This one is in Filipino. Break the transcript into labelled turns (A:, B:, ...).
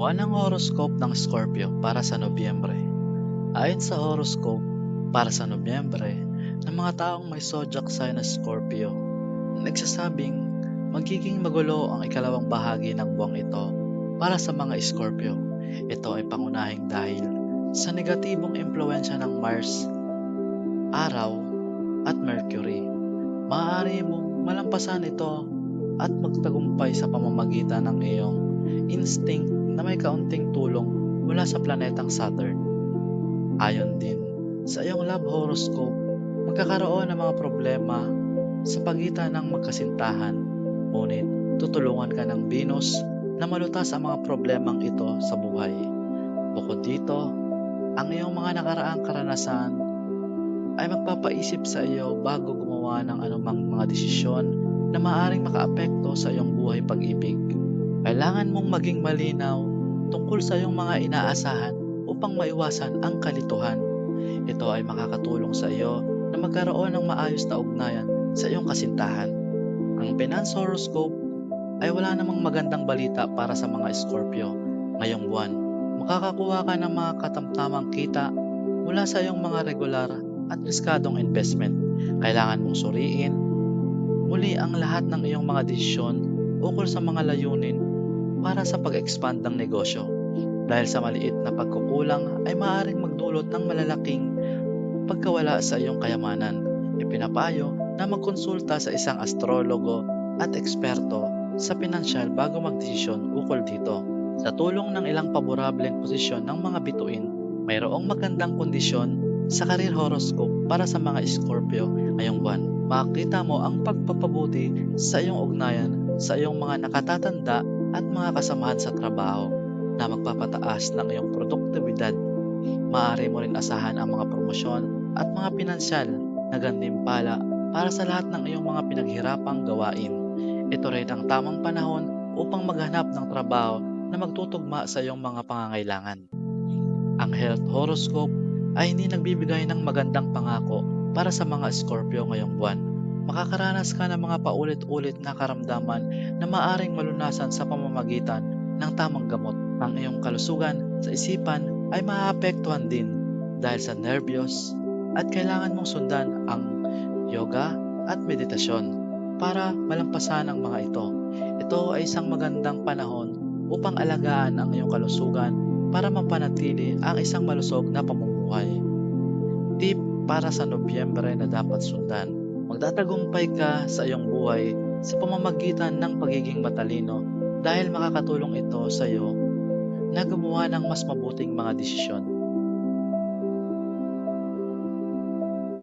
A: Buwan ng horoscope ng Scorpio para sa Nobyembre. Ayon sa horoscope para sa Nobyembre, ng mga taong may zodiac sign na Scorpio, nagsasabing magiging magulo ang ikalawang bahagi ng buwang ito para sa mga Scorpio. Ito ay pangunahing dahil sa negatibong impluensya ng Mars, Araw at Mercury. Maaari mong malampasan ito at magtagumpay sa pamamagitan ng iyong instinct na may kaunting tulong mula sa planetang Saturn. Ayon din sa iyong love horoscope, magkakaroon ng mga problema sa pagitan ng magkasintahan, ngunit tutulungan ka ng Venus na malutas ang mga problemang ito sa buhay. Bukod dito, ang iyong mga nakaraang karanasan ay magpapaisip sa iyo bago gumawa ng anumang mga desisyon na maaaring makaapekto sa iyong buhay pag-ibig. Kailangan mong maging malinaw tungkol sa iyong mga inaasahan upang maiwasan ang kalituhan. Ito ay makakatulong sa iyo na magkaroon ng maayos na ugnayan sa iyong kasintahan. Ang finance horoscope ay wala namang magandang balita para sa mga Scorpio ngayong buwan. Makakakuha ka ng mga katamtamang kita mula sa iyong mga regular at riskadong investment. Kailangan mong suriin muli ang lahat ng iyong mga desisyon ukol sa mga layunin para sa pag-expand ng negosyo. Dahil sa maliit na pagkukulang ay maaaring magdulot ng malalaking pagkawala sa iyong kayamanan. Ipinapayo na magkonsulta sa isang astrologo at eksperto sa pinansyal bago magdesisyon ukol dito. Sa tulong ng ilang paborableng posisyon ng mga bituin, mayroong magandang kondisyon sa career horoscope para sa mga Scorpio ngayong buwan. Makikita mo ang pagpapabuti sa iyong ugnayan sa iyong mga nakatatanda at mga kasamahan sa trabaho na magpapataas ng iyong produktibidad. Maaari mo rin asahan ang mga promosyon at mga pinansyal na gantimpala para sa lahat ng iyong mga pinaghirapang gawain. Ito rin ang tamang panahon upang maghanap ng trabaho na magtutugma sa iyong mga pangangailangan. Ang health horoscope ay hindi nagbibigay ng magandang pangako para sa mga Scorpio ngayong buwan. Makakaranas ka ng mga paulit-ulit na karamdaman na maaring malunasan sa pamamagitan ng tamang gamot. Ang iyong kalusugan sa isipan ay maaapektuhan din dahil sa nervyos at kailangan mong sundan ang yoga at meditasyon para malampasan ang mga ito. Ito ay isang magandang panahon upang alagaan ang iyong kalusugan para mapanatili ang isang malusog na pamumuhay. Tip para sa Nobyembre na dapat sundan. Magtatagumpay ka sa iyong buhay sa pamamagitan ng pagiging matalino dahil makakatulong ito sa iyo na gumawa ng mas mabuting mga desisyon.